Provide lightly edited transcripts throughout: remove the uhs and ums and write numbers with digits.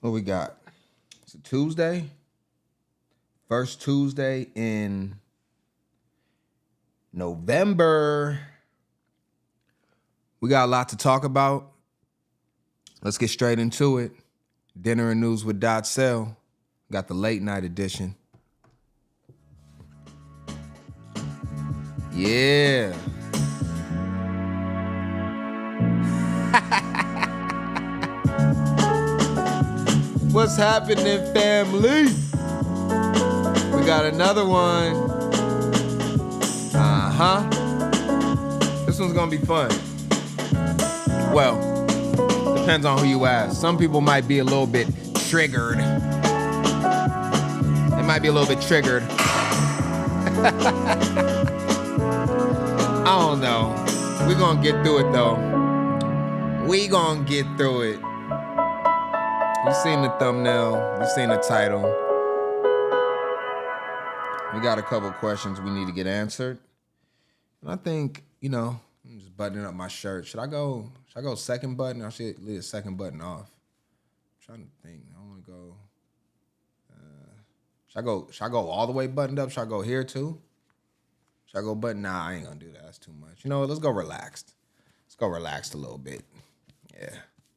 What we got? It's a Tuesday. First Tuesday in November. We got a lot to talk about. Let's get straight into it. Dinner and news with DotSale. Got the late night edition. Yeah. What's happening, family? We got another one. This one's gonna be fun. Well, depends on who you ask. Some people might be a little bit triggered. They might be a little bit triggered. I don't know. We're gonna get through it though. We gonna get through it. You seen the thumbnail, you seen the title. We got a couple questions we need to get answered. And I think, I'm just buttoning up my shirt. Should I go second button or should I leave the second button off? I'm trying to think. I want to go. Should I go all the way buttoned up? Should I go here too? Should I go button? Nah, I ain't gonna do that. That's too much. You know what? Let's go relaxed. Let's go relaxed a little bit. Yeah.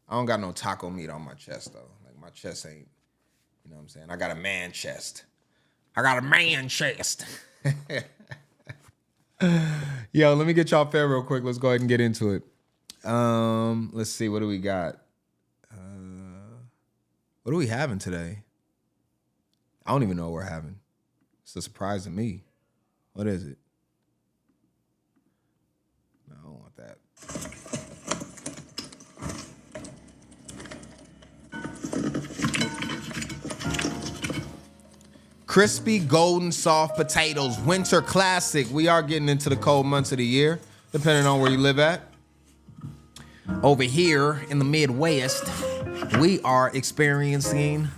I don't got no taco meat on my chest though. Like my chest ain't, you know what I'm saying? I got a man chest. I got a man chest. Yo, let me get y'all fair real quick. Let's go ahead and get into it. Let's see. What do we got? What are we having today? I don't even know what we're having. It's a surprise to me. What is it? No, I don't want that. Crispy, golden, soft potatoes, winter classic. We are getting into the cold months of the year, depending on where you live at. Over here in the Midwest, we are experiencing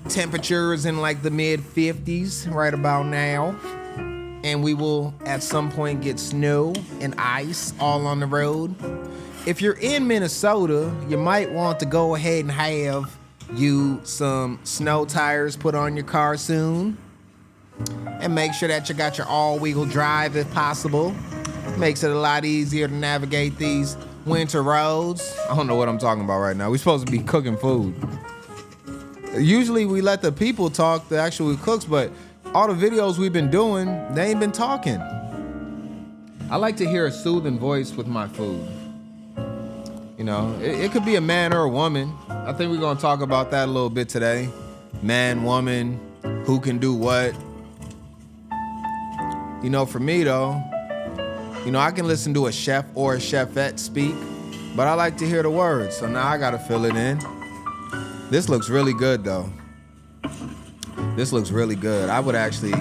temperatures in like the mid-50s right about now. And we will at some point get snow and ice all on the road. If you're in Minnesota, you might want to go ahead and have some snow tires put on your car soon. And make sure that you got your all-wheel drive if possible. Makes it a lot easier to navigate these winter roads. I don't know what I'm talking about right now. We're supposed to be cooking food. Usually we let the people talk, the actual cooks, but all the videos we've been doing, they ain't been talking. I like to hear a soothing voice with my food. It could be a man or a woman. I think we're going to talk about that a little bit today. Man, woman, who can do what. For me though, I can listen to a chef or a chefette speak, but I like to hear the words. So now I got to fill it in. This looks really good though. This looks really good. I would actually,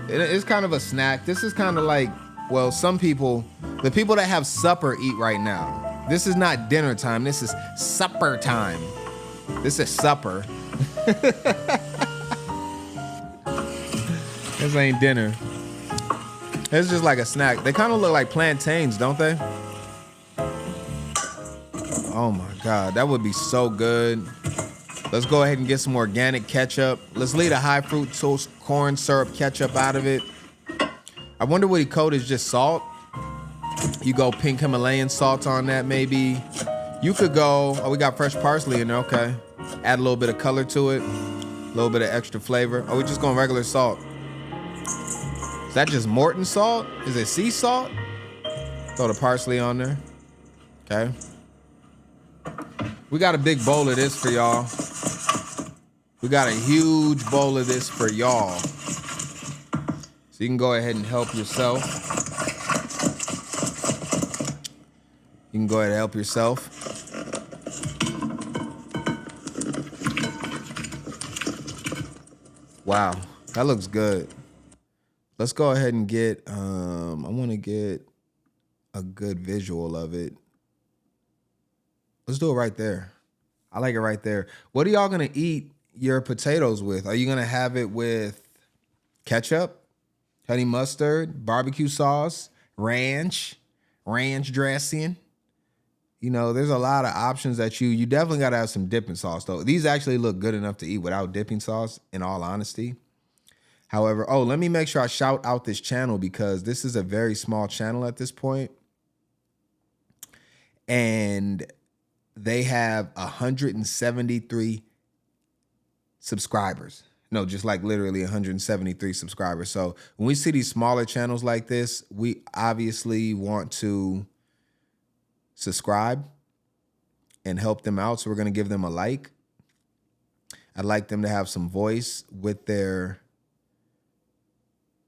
it's kind of a snack. This is kind of like, well, the people that have supper eat right now. This is not dinner time. This is supper time. This is supper. This ain't dinner. It's just like a snack. They kind of look like plantains, don't they? Oh my God, that would be so good. Let's go ahead and get some organic ketchup. Let's leave the high fructose corn syrup ketchup out of it. I wonder what he coated is just salt. You go pink Himalayan salt on that maybe. You could go, we got fresh parsley in there, okay. Add a little bit of color to it. A little bit of extra flavor. We're just going regular salt. Is that just Morton salt? Is it sea salt? Throw the parsley on there. Okay. We got a big bowl of this for y'all. We got a huge bowl of this for y'all. So you can go ahead and help yourself. You can go ahead and help yourself. Wow, that looks good. Let's go ahead and get, I want to get a good visual of it. Let's do it right there. I like it right there. What are y'all going to eat your potatoes with? Are you going to have it with ketchup, honey mustard, barbecue sauce, ranch dressing? You know, there's a lot of options that you definitely got to have some dipping sauce, though. These actually look good enough to eat without dipping sauce, in all honesty. However, oh, let me make sure I shout out this channel because this is a very small channel at this point. And they have 173 subscribers. No, just like literally 173 subscribers. So when we see these smaller channels like this, we obviously want to subscribe and help them out. So we're going to give them a like. I'd like them to have some voice with their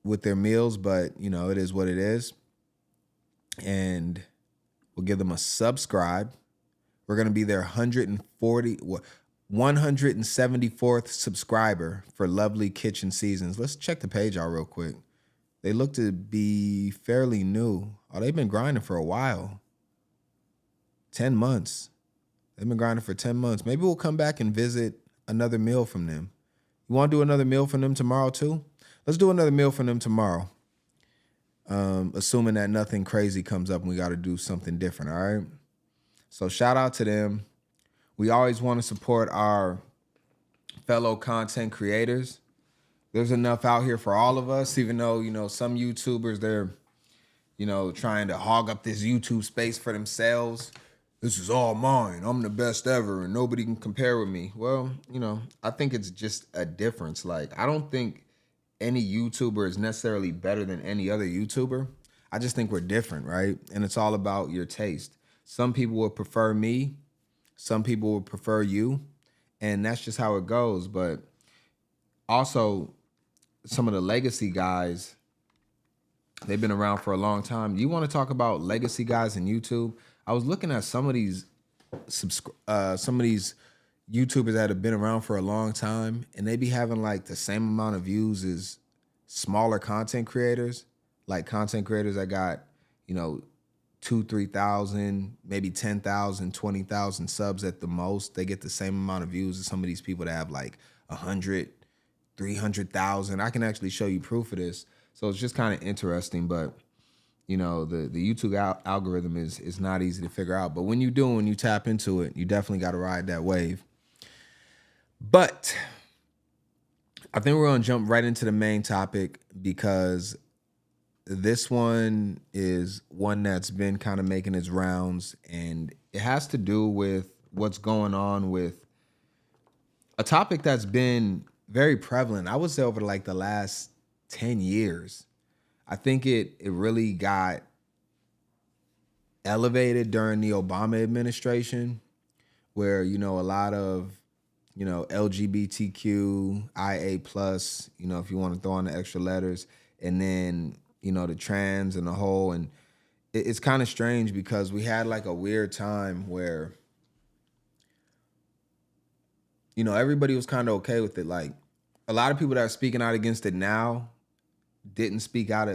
meals, but you know, it is what it is. And we'll give them a subscribe. We're going to be their 174th subscriber for Lovely Kitchen Seasons. Let's check the page out real quick. They look to be fairly new. Oh, they've been grinding for a while. 10 months. They've been grinding for 10 months. Maybe we'll come back and visit another meal from them. You want to do another meal from them tomorrow too? Let's do another meal from them tomorrow. Assuming that nothing crazy comes up and we got to do something different, all right? So shout out to them. We always want to support our fellow content creators. There's enough out here for all of us, even though, you know, some YouTubers, they're, you know, trying to hog up this YouTube space for themselves. This is all mine. I'm the best ever and nobody can compare with me. Well, you know, I think it's just a difference. Like, I don't think any YouTuber is necessarily better than any other YouTuber. I just think we're different, right? And it's all about your taste. Some people would prefer me. Some people would prefer you. And that's just how it goes. But also, some of the legacy guys, they've been around for a long time. You want to talk about legacy guys in YouTube? I was looking at some of these YouTubers that have been around for a long time, and they be having like the same amount of views as smaller content creators, like content creators that got, you know, 2,000, 3,000, maybe 10,000, 20,000 subs at the most. They get the same amount of views as some of these people that have like 100, 300,000. I can actually show you proof of this. So it's just kind of interesting, but you know, the YouTube algorithm is not easy to figure out. But when you do, when you tap into it, you definitely got to ride that wave. But I think we're going to jump right into the main topic because this one is one that's been kind of making its rounds, and it has to do with what's going on with a topic that's been very prevalent. I would say over like the last 10 years. I think it really got elevated during the Obama administration, where, you know, a lot of, you know, LGBTQIA plus, you know, if you want to throw on the extra letters, and then, you know, the trans and the whole. And it's kind of strange because we had like a weird time where, you know, everybody was kind of okay with it. Like a lot of people that are speaking out against it now didn't speak out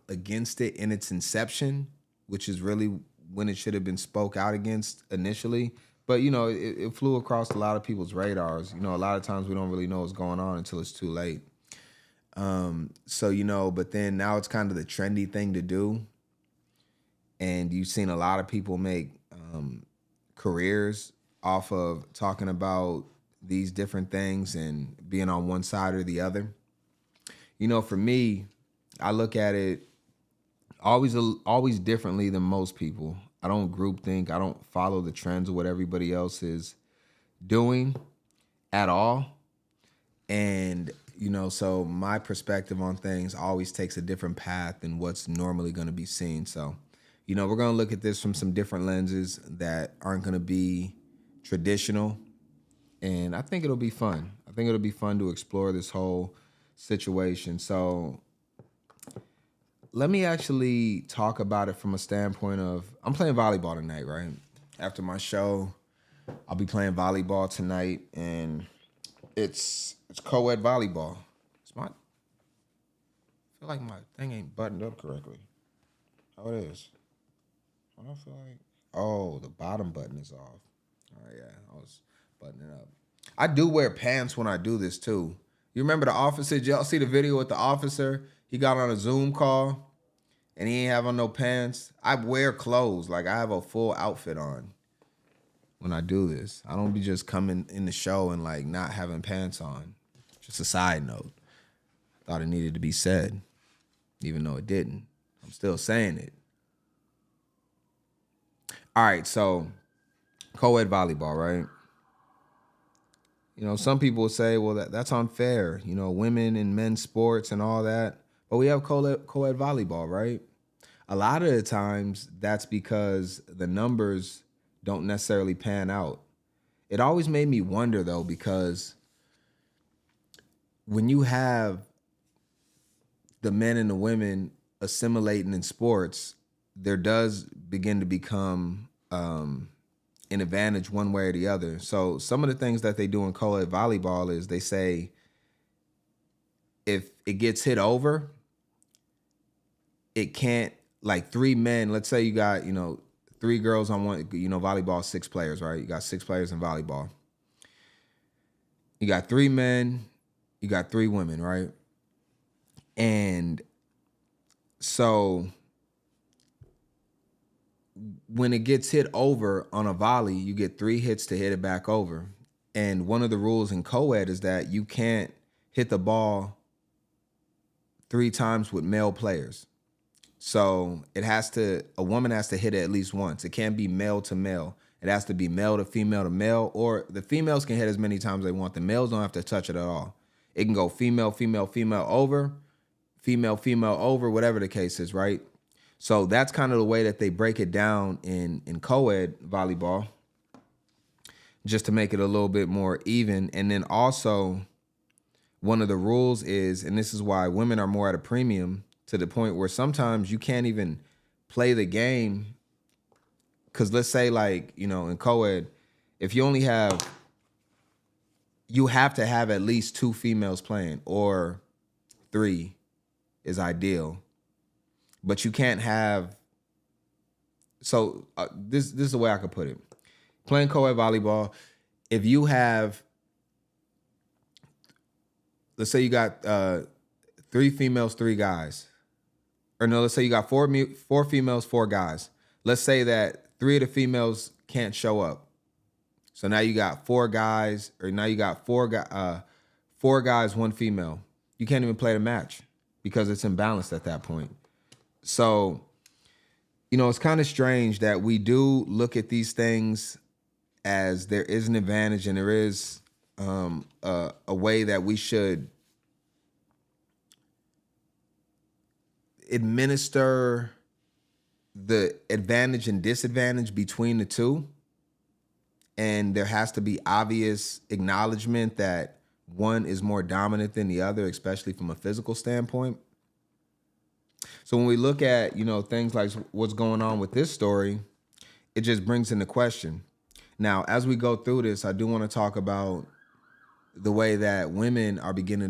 against it in its inception, which is really when it should have been spoke out against initially. But, you know, it flew across a lot of people's radars. You know, a lot of times we don't really know what's going on until it's too late. So, you know, but then now it's kind of the trendy thing to do. And you've seen a lot of people make careers off of talking about these different things and being on one side or the other. You know, for me, I look at it always differently than most people. I don't group think. I don't follow the trends of what everybody else is doing at all. And, you know, so my perspective on things always takes a different path than what's normally going to be seen. So, you know, we're going to look at this from some different lenses that aren't going to be traditional. And I think it'll be fun. I think it'll be fun to explore this whole situation. So let me actually talk about it from a standpoint of, I'm playing volleyball tonight, right? After my show, I'll be playing volleyball tonight, and it's co-ed volleyball. I feel like my thing ain't buttoned up correctly. Oh, it is. I don't feel like, oh, the bottom button is off. All right, yeah, I was buttoning up. I do wear pants when I do this too. You remember the officer? Did y'all see the video with the officer? He got on a Zoom call and he ain't have on no pants, I wear clothes. Like, I have a full outfit on when I do this. I don't be just coming in the show and like not having pants on. Just a side note. Thought it needed to be said, even though it didn't. I'm still saying it. All right, so co-ed volleyball, right? You know, some people will say, well, that's unfair. You know, women and men's sports and all that. But we have co-ed volleyball, right? A lot of the times, that's because the numbers don't necessarily pan out. It always made me wonder, though, because when you have the men and the women assimilating in sports, there does begin to become an advantage one way or the other. So some of the things that they do in co-ed volleyball is they say if it gets hit over, it can't, like 3 men, let's say you got, 3 girls on one, volleyball, 6 players, right? You got 6 players in volleyball. You got 3 men, you got 3 women, right? And so when it gets hit over on a volley, you get 3 hits to hit it back over. And one of the rules in co-ed is that you can't hit the ball 3 times with male players. So a woman has to hit it at least once. It can't be male to male. It has to be male to male, or the females can hit as many times as they want. The males don't have to touch it at all. It can go female, over, female, over, whatever the case is, right? So that's kind of the way that they break it down in co-ed volleyball, just to make it a little bit more even. And then also, one of the rules is, and this is why women are more at a premium, to the point where sometimes you can't even play the game. Because let's say, like, in co-ed, if you only have, you have to have at least 2 females playing, or 3 is ideal. But you can't have, so this is the way I could put it. Playing co-ed volleyball, if you have, let's say you got 3 females, 3 guys. Or no, let's say you got 4 females, 4 guys. Let's say that 3 of the females can't show up. So now you got 4 guys, or now you got 4 guys, 1 female. You can't even play the match because it's imbalanced at that point. So, it's kind of strange that we do look at these things as there is an advantage, and there is a way that we should administer the advantage and disadvantage between the two. And there has to be obvious acknowledgement that one is more dominant than the other, especially from a physical standpoint. So when we look at, things like what's going on with this story, it just brings into question. Now, as we go through this, I do want to talk about the way that women are beginning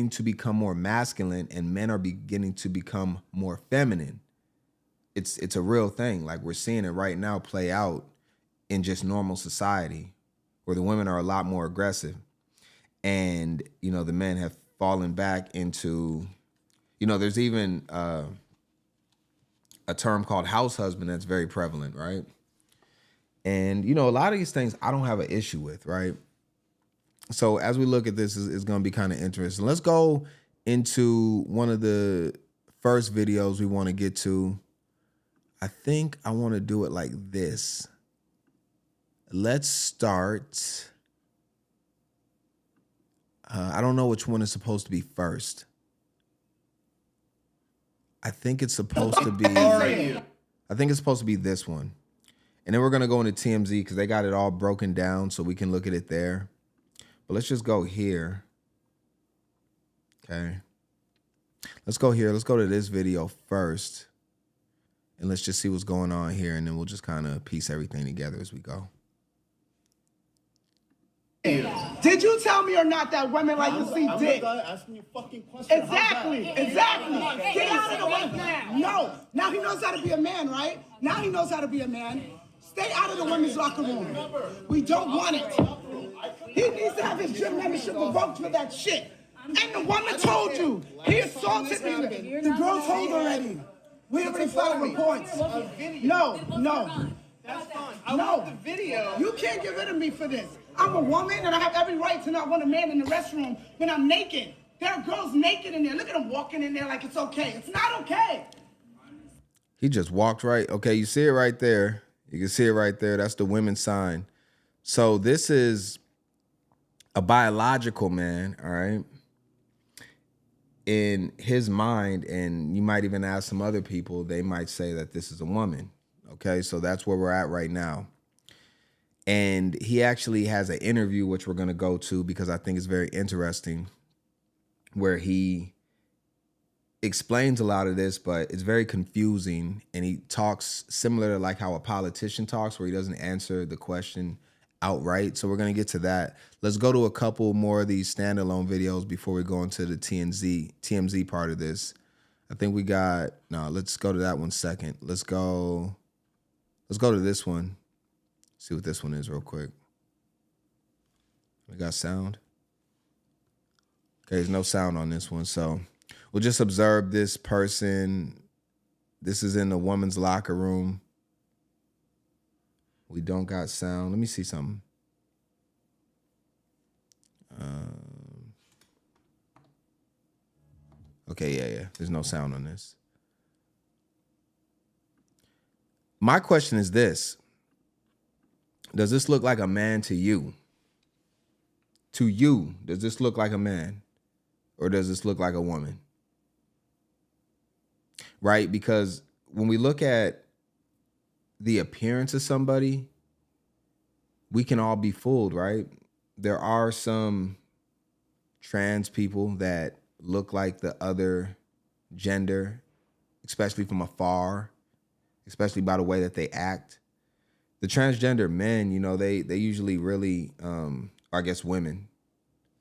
to become more masculine, and men are beginning to become more feminine. It's a real thing. Like, we're seeing it right now play out in just normal society, where the women are a lot more aggressive, and the men have fallen back into, there's even a term called house husband that's very prevalent, right? And a lot of these things I don't have an issue with, right? So as we look at this, it's going to be kind of interesting. Let's go into one of the first videos we want to get to. I think I want to do it like this. Let's start. I don't know which one is supposed to be first. I think it's supposed to be. I think it's supposed to be this one. And then we're going to go into TMZ because they got it all broken down so we can look at it there. But let's just go here. Okay. Let's go here. Let's go to this video first. And let's just see what's going on here. And then we'll just kind of piece everything together as we go. Did you tell me or not that women like to see dick? Asking you fucking questions. Exactly. Get out of the way. No. Now he knows how to be a man, right? Now he knows how to be a man. Stay out of the women's locker room. We don't want it. He needs to have his gym membership revoked for that shit. And the woman told you. He assaulted me. The girl told already. We already filed reports. No. That's fine. I want the video. You can't get rid of me for this. I'm a woman and I have every right to not want a man in the restroom when I'm naked. There are girls naked in there. Look at them walking in there like it's okay. It's not okay. He just walked right. Okay, you see it right there. You can see it right there. That's the women's sign. So this is a biological man, all right? In his mind, and you might even ask some other people, they might say that this is a woman. Okay, so that's where we're at right now. And he actually has an interview, which we're going to go to because I think it's very interesting, where he explains a lot of this, but it's very confusing. And he talks similar to like how a politician talks, where he doesn't answer the question outright. So we're going to get to that. Let's go to a couple more of these standalone videos before we go into the TMZ part of this. I think we got, no, let's go to that one second. Let's go to this one. See what this one is real quick. We got sound. Okay, there's no sound on this one. So we'll just observe this person. This is in the woman's locker room. We don't got sound. Let me see something. Okay, yeah. There's no sound on this. My question is this. Does this look like a man to you? To you, does this look like a man? Or does this look like a woman? Right? Because when we look at the appearance of somebody, we can all be fooled, right? There are some trans people that look like the other gender, especially from afar, especially by the way that they act. The transgender men, you know, they usually really, I guess women,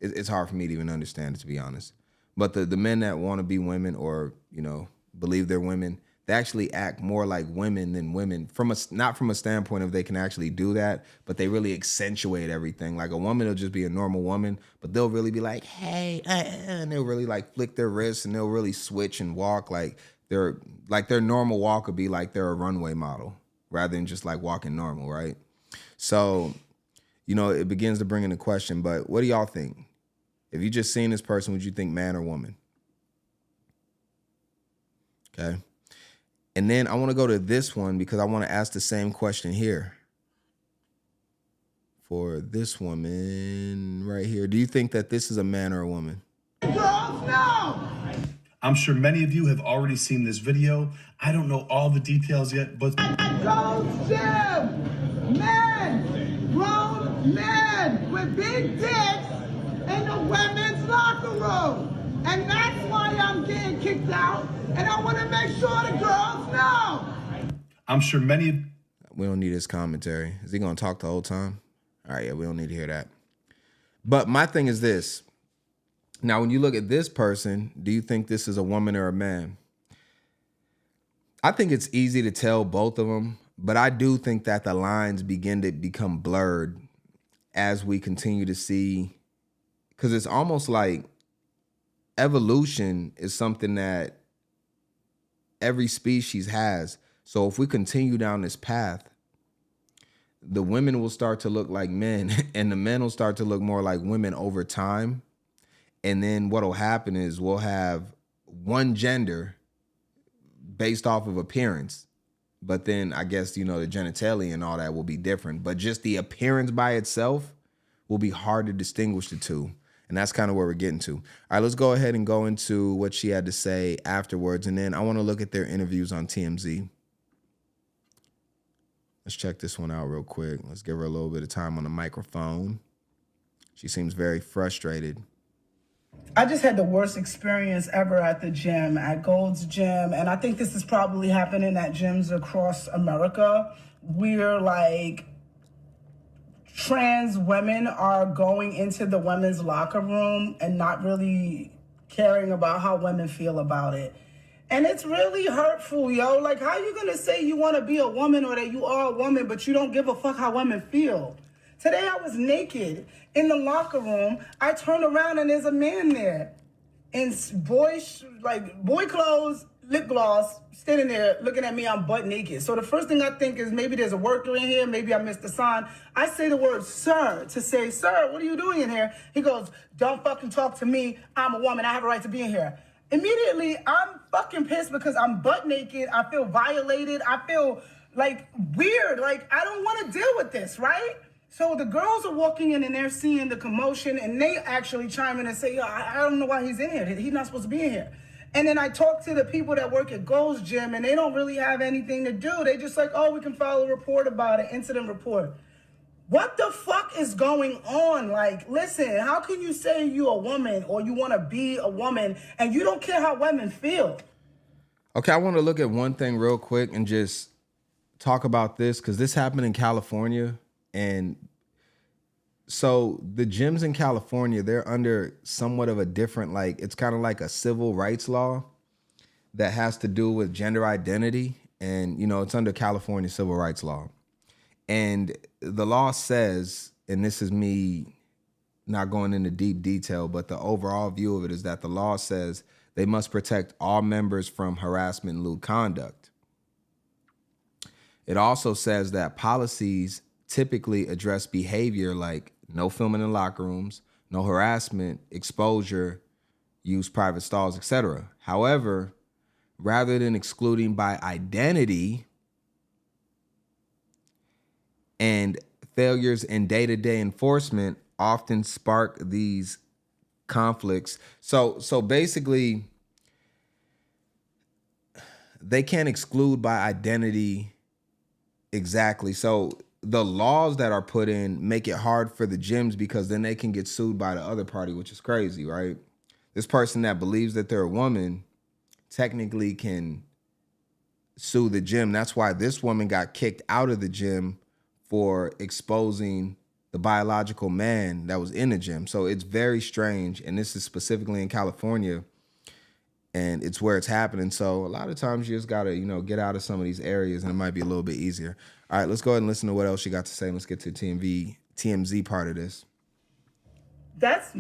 it's hard for me to even understand it, to be honest. But the men that want to be women or, you know, believe they're women, they actually act more like women than women, not from a standpoint of they can actually do that, but they really accentuate everything. Like a woman will just be a normal woman, but they'll really be like, hey, and they'll really like flick their wrists and they'll really switch and walk like their normal walk would be like they're a runway model rather than just like walking normal, right? So, you know, it begins to bring in the question, but what do y'all think? If you just seen this person, would you think man or woman? Okay. And then I want to go to this one because I want to ask the same question here. For this woman right here, do you think that this is a man or a woman? Girls, no! I'm sure many of you have already seen this video. I don't know all the details yet, but... Gold's Gym! Men! Grown men with big dicks in the women's locker room! And that's why I'm getting kicked out. And I want to make sure the girls know. I'm sure many... We don't need his commentary. Is he going to talk the whole time? All right, yeah, we don't need to hear that. But my thing is this. Now, when you look at this person, do you think this is a woman or a man? I think it's easy to tell both of them, but I do think that the lines begin to become blurred as we continue to see, because it's almost like evolution is something that every species has. So if we continue down this path, the women will start to look like men and the men will start to look more like women over time. And then what'll happen is we'll have one gender based off of appearance. But then I guess, you know, the genitalia and all that will be different. But just the appearance by itself will be hard to distinguish the two. And that's kind of where we're getting to. All right, let's go ahead and go into what she had to say afterwards. And then I want to look at their interviews on TMZ. Let's check this one out real quick. Let's give her a little bit of time on the microphone. She seems very frustrated. I just had the worst experience ever at the gym, at Gold's Gym. And I think this is probably happening at gyms across America. We're like, trans women are going into the women's locker room and not really caring about how women feel about it. And it's really hurtful, yo. Like, how you gonna say you wanna be a woman or that you are a woman, but you don't give a fuck how women feel? Today I was naked in the locker room. I turn around and there's a man there in boy clothes, lip gloss, standing there looking at me. I'm butt naked. So the first thing I think is maybe there's a worker in here. Maybe I missed the sign. I say the word sir to say, sir, what are you doing in here? He goes, don't fucking talk to me. I'm a woman. I have a right to be in here. Immediately, I'm fucking pissed because I'm butt naked. I feel violated. I feel like weird. Like, I don't want to deal with this, right? So the girls are walking in and they're seeing the commotion and they actually chime in and say, yo, I don't know why he's in here. He's not supposed to be in here. And then I talk to the people that work at Gold's Gym and they don't really have anything to do. They just like, oh, we can file a report about it, incident report. What the fuck is going on? Like, listen, how can you say you're a woman or you want to be a woman and you don't care how women feel? Okay, I want to look at one thing real quick and just talk about this because this happened in California. And so the gyms in California, they're under somewhat of a different, like, it's kind of like a civil rights law that has to do with gender identity. And, you know, it's under California civil rights law. And the law says, and this is me not going into deep detail, but the overall view of it is that the law says they must protect all members from harassment and lewd conduct. It also says that policies typically address behavior like no filming in locker rooms, no harassment, exposure, use private stalls, etc. However, rather than excluding by identity, and failures in day-to-day enforcement often spark these conflicts. So basically, they can't exclude by identity exactly. So the laws that are put in make it hard for the gyms because then they can get sued by the other party, which is crazy, right? This person that believes that they're a woman technically can sue the gym. That's why this woman got kicked out of the gym for exposing the biological man that was in the gym. So it's very strange. And this is specifically in California and it's where it's happening. So a lot of times you just got to, you know, get out of some of these areas and it might be a little bit easier. All right, let's go ahead and listen to what else she got to say. Let's get to the TMZ part of this. That's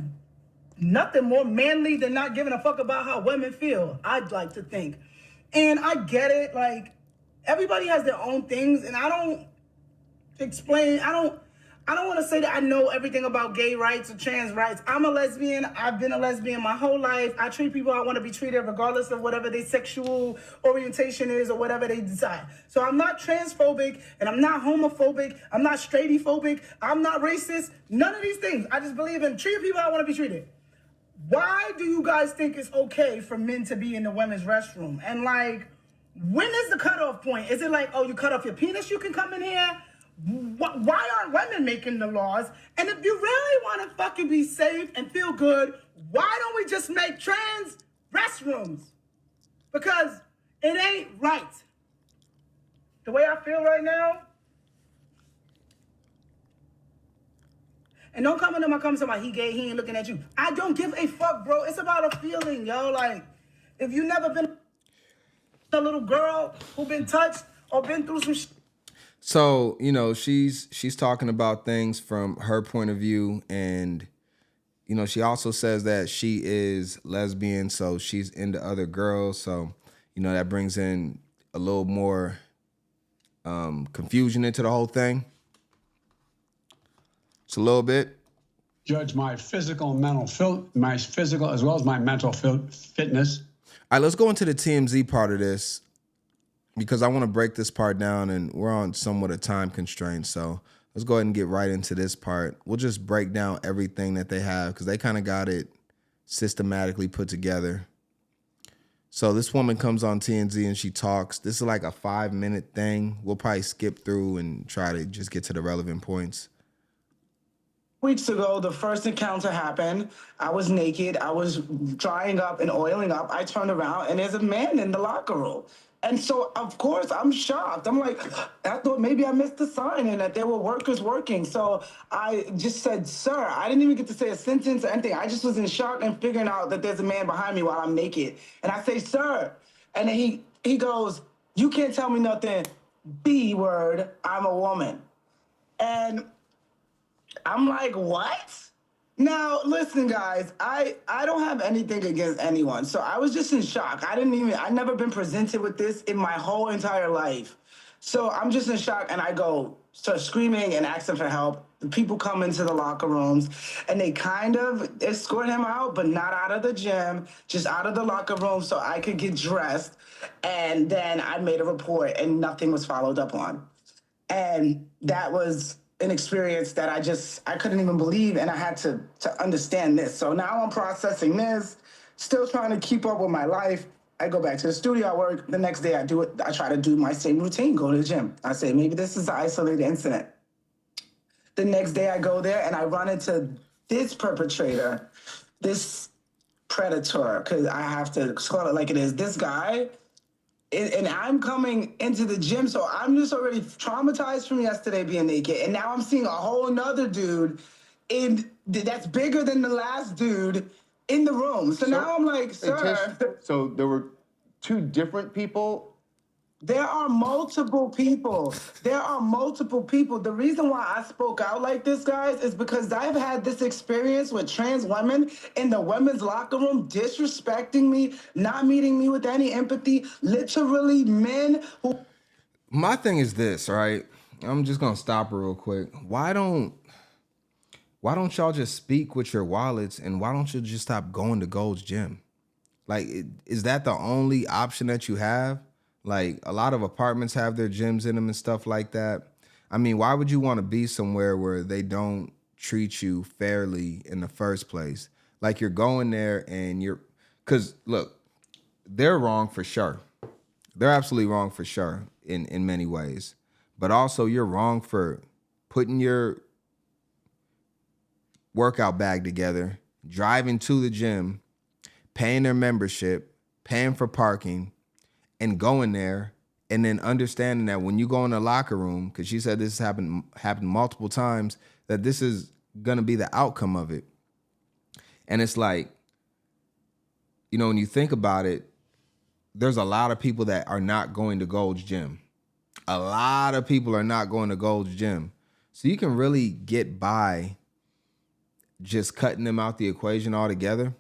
nothing more manly than not giving a fuck about how women feel, I'd like to think. And I get it. Like, everybody has their own things and I don't want to say that I know everything about gay rights or trans rights. I'm a lesbian. I've been a lesbian my whole life. I treat people how I want to be treated regardless of whatever their sexual orientation is or whatever they decide. So I'm not transphobic and I'm not homophobic. I'm not straightphobic. I'm not racist. None of these things. I just believe in treating people how I want to be treated. Why do you guys think it's okay for men to be in the women's restroom? And like, when is the cutoff point? Is it like, oh, you cut off your penis, you can come in here? Why aren't women making the laws? And if you really want to fucking be safe and feel good, why don't we just make trans restrooms? Because it ain't right. The way I feel right now. And don't come into my comments about he gay, he ain't looking at you. I don't give a fuck, bro. It's about a feeling, yo. Like, if you never been a little girl who been touched or been through some shit. So, you know, she's talking about things from her point of view. And, you know, she also says that she is lesbian, so she's into other girls. So, you know, that brings in a little more confusion into the whole thing. Just a little bit. Judge my physical and mental, my physical as well as my mental fitness. All right, let's go into the TMZ part of this, because I want to break this part down and we're on somewhat a time constraint. So let's go ahead and get right into this part. We'll just break down everything that they have because they kind of got it systematically put together. So this woman comes on TMZ and she talks. This is like a 5-minute thing. We'll probably skip through and try to just get to the relevant points. Weeks ago, the first encounter happened. I was naked. I was drying up and oiling up. I turned around and there's a man in the locker room. And so, of course, I'm shocked. I'm like, I thought maybe I missed the sign and that there were workers working. So I just said, sir. I didn't even get to say a sentence or anything. I just was in shock and figuring out that there's a man behind me while I'm naked. And I say, sir. And then he goes, you can't tell me nothing, B word, I'm a woman. And I'm like, what? Now, listen, guys, I don't have anything against anyone. So I was just in shock. I've never been presented with this in my whole entire life. So I'm just in shock and I start screaming and asking for help. The people come into the locker rooms and they kind of escort him out, but not out of the gym, just out of the locker room so I could get dressed. And then I made a report and nothing was followed up on. And that was an experience that I couldn't even believe, and I had to understand this. So now I'm processing this, still trying to keep up with my life. I go back to the studio, I work. The next day I do it. I try to do my same routine, go to the gym. I say, maybe this is an isolated incident. The next day I go there and I run into this perpetrator, this predator, because I have to call it like it is. This guy, and I'm coming into the gym, so I'm just already traumatized from yesterday being naked, and now I'm seeing a whole nother dude that's bigger than the last dude in the room. So now I'm like, sir. So there were two different people? There are multiple people. There are multiple people. The reason why I spoke out like this, guys, is because I've had this experience with trans women in the women's locker room disrespecting me, not meeting me with any empathy, literally men who... My thing is this, right? I'm just gonna stop real quick. Why don't y'all just speak with your wallets, and why don't you just stop going to Gold's Gym? Like, is that the only option that you have? Like, a lot of apartments have their gyms in them and stuff like that. I mean, why would you want to be somewhere where they don't treat you fairly in the first place? Like, you're going there and because look, they're wrong for sure. They're absolutely wrong for sure in many ways. But also you're wrong for putting your workout bag together, driving to the gym, paying their membership, paying for parking, and going there, and then understanding that when you go in the locker room, because she said this happened multiple times, that this is gonna be the outcome of it. And it's like, you know, when you think about it, there's a lot of people that are not going to Gold's Gym. A lot of people are not going to Gold's Gym. So you can really get by just cutting them out the equation altogether.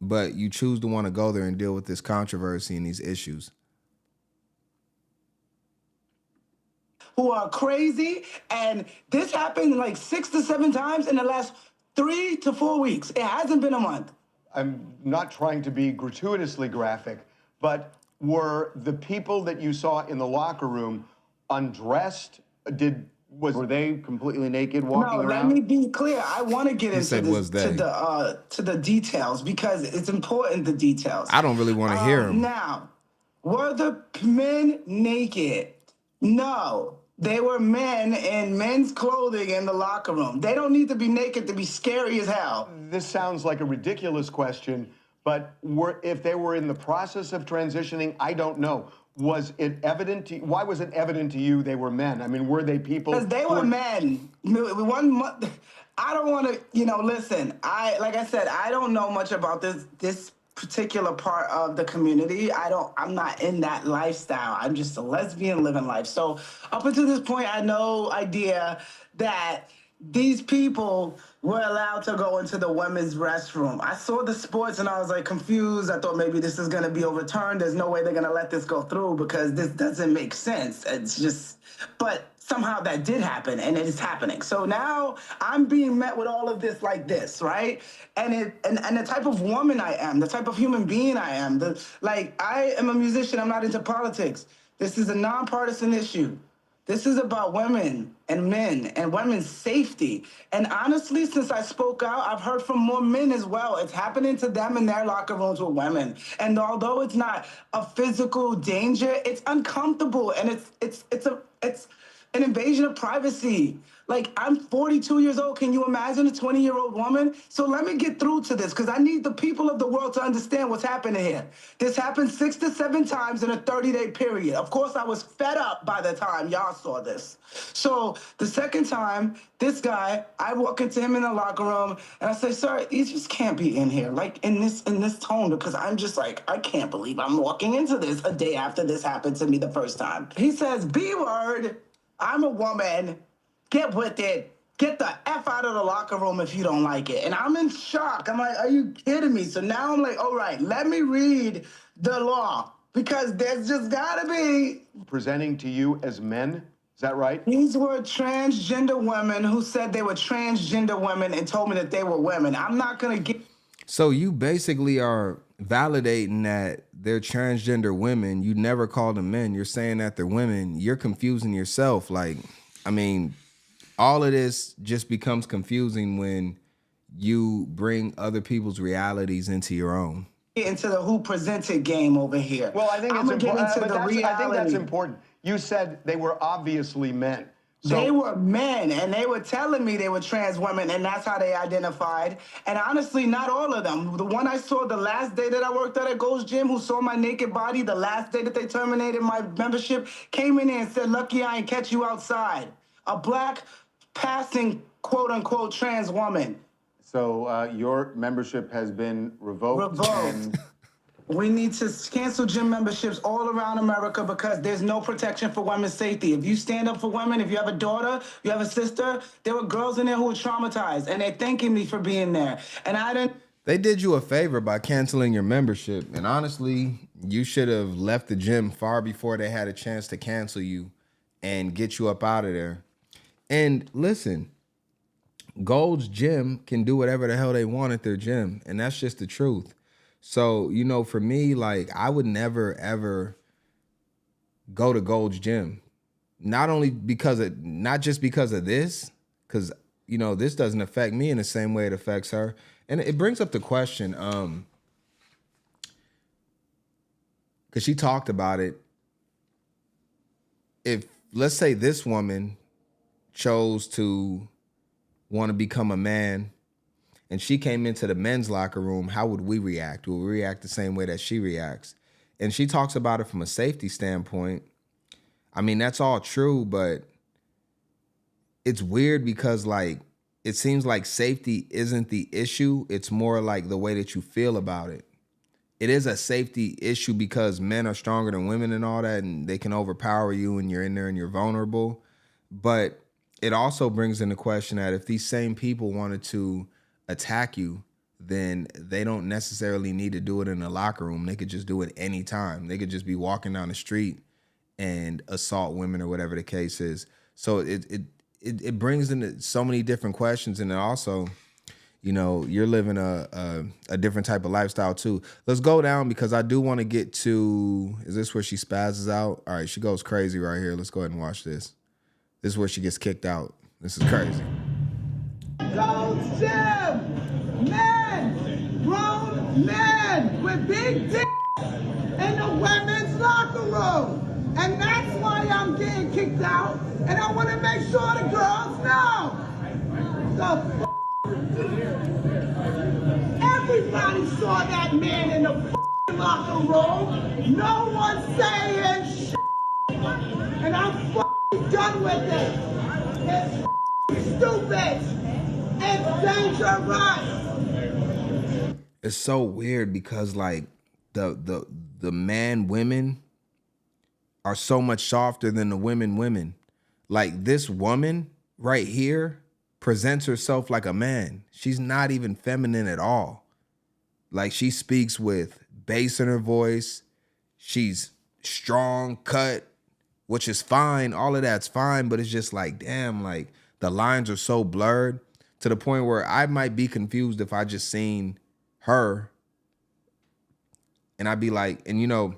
But you choose to want to go there and deal with this controversy and these issues. Who are crazy, and this happened like 6 to 7 times in the last 3 to 4 weeks. It hasn't been a month. I'm not trying to be gratuitously graphic, but were the people that you saw in the locker room undressed? Were they completely naked walking around? Let me be clear. I want to get into to the details because it's important, the details. I don't really want to hear them. Now, were the men naked? No. They were men in men's clothing in the locker room. They don't need to be naked to be scary as hell. This sounds like a ridiculous question, but if they were in the process of transitioning, I don't know. Was it evident to you? Why was it evident to you they were men? I mean, were they people? Because they were men. 1 month. I don't want to, listen. Like I said, I don't know much about this particular part of the community. I'm not in that lifestyle. I'm just a lesbian living life. So up until this point, I had no idea that these people were allowed to go into the women's restroom. I saw the sports and I was like confused. I thought maybe this is gonna be overturned. There's no way they're gonna let this go through because this doesn't make sense. It's just, but somehow that did happen and it is happening. So now I'm being met with all of this like this, right? And the type of woman I am, the type of human being I am, I am a musician, I'm not into politics. This is a nonpartisan issue. This is about women and men and women's safety. And honestly, since I spoke out, I've heard from more men as well. It's happening to them in their locker rooms with women. And although it's not a physical danger, it's uncomfortable and it's an invasion of privacy. Like, I'm 42 years old. Can you imagine a 20-year-old woman? So let me get through to this because I need the people of the world to understand what's happening here. This happened 6 to 7 times in a 30-day period. Of course, I was fed up by the time y'all saw this. So the second time, this guy, I walk into him in the locker room and I say, sir, you just can't be in here, like in this tone, because I'm just like, I can't believe I'm walking into this a day after this happened to me the first time. He says, B word, I'm a woman. Get with it. get the F out of the locker room if you don't like it. And I'm in shock. I'm like, are you kidding me? So now I'm like, all right, let me read the law because there's just gotta be. Presenting to you as men, is that right? These were transgender women who said they were transgender women and told me that they were women. I'm not gonna get. So you basically are validating that they're transgender women. You never call them men. You're saying that they're women. You're confusing yourself. Like, I mean, all of this just becomes confusing when you bring other people's realities into your own. Into the who presented game over here. Well, I think it's important. I think that's reality. important. You said they were obviously men. So They were men, and they were telling me they were trans women, and that's how they identified. And honestly, not all of them. The one I saw the last day that I worked at Gold's Gym, who saw my naked body, the last day that they terminated my membership, came in there and said, "Lucky I ain't catch you outside." A black passing, quote-unquote, trans woman. So your membership has been revoked. Revoked. We need to cancel gym memberships all around America because there's no protection for women's safety. If you stand up for women, if you have a daughter, you have a sister, there were girls in there who were traumatized, and they're thanking me for being there. And I didn't. They did you a favor by canceling your membership. And honestly, you should have left the gym far before they had a chance to cancel you and get you up out of there. And listen, Gold's Gym can do whatever the hell they want at their gym. And that's just the truth. So, you know, for me, like, I would never, ever go to Gold's Gym. Not just because of this, because, you know, this doesn't affect me in the same way it affects her. And it brings up the question, because she talked about it. If, let's say this woman chose to want to become a man, and she came into the men's locker room, how would we react? Would we react the same way that she reacts? And she talks about it from a safety standpoint. I mean, that's all true, but it's weird because, like, it seems like safety isn't the issue. It's more like the way that you feel about it. It is a safety issue because men are stronger than women and all that, and they can overpower you and you're in there and you're vulnerable. But it also brings into question that if these same people wanted to attack you, then they don't necessarily need to do it in the locker room. They could just do it anytime. They could just be walking down the street and assault women or whatever the case is. So it brings into so many different questions. And then also, you know, you're living a different type of lifestyle too. Let's go down because I do want to get to, is this where she spazzes out? All right, she goes crazy right here. Let's go ahead and watch this. This is where she gets kicked out. This is crazy. Gold's Gym, men, grown men with big dicks in the women's locker room. And that's why I'm getting kicked out. And I want to make sure the girls know. Everybody saw that man in the locker room. No one's saying shit. And I'm done with it. It's stupid. It's dangerous. It's so weird because, like, the women are so much softer than the women. Like, this woman right here presents herself like a man. She's not even feminine at all. Like, she speaks with bass in her voice. She's strong, cut, which is fine. All of that's fine, but it's just like, damn, like, the lines are so blurred to the point where I might be confused if I just seen her and I'd be like, and you know,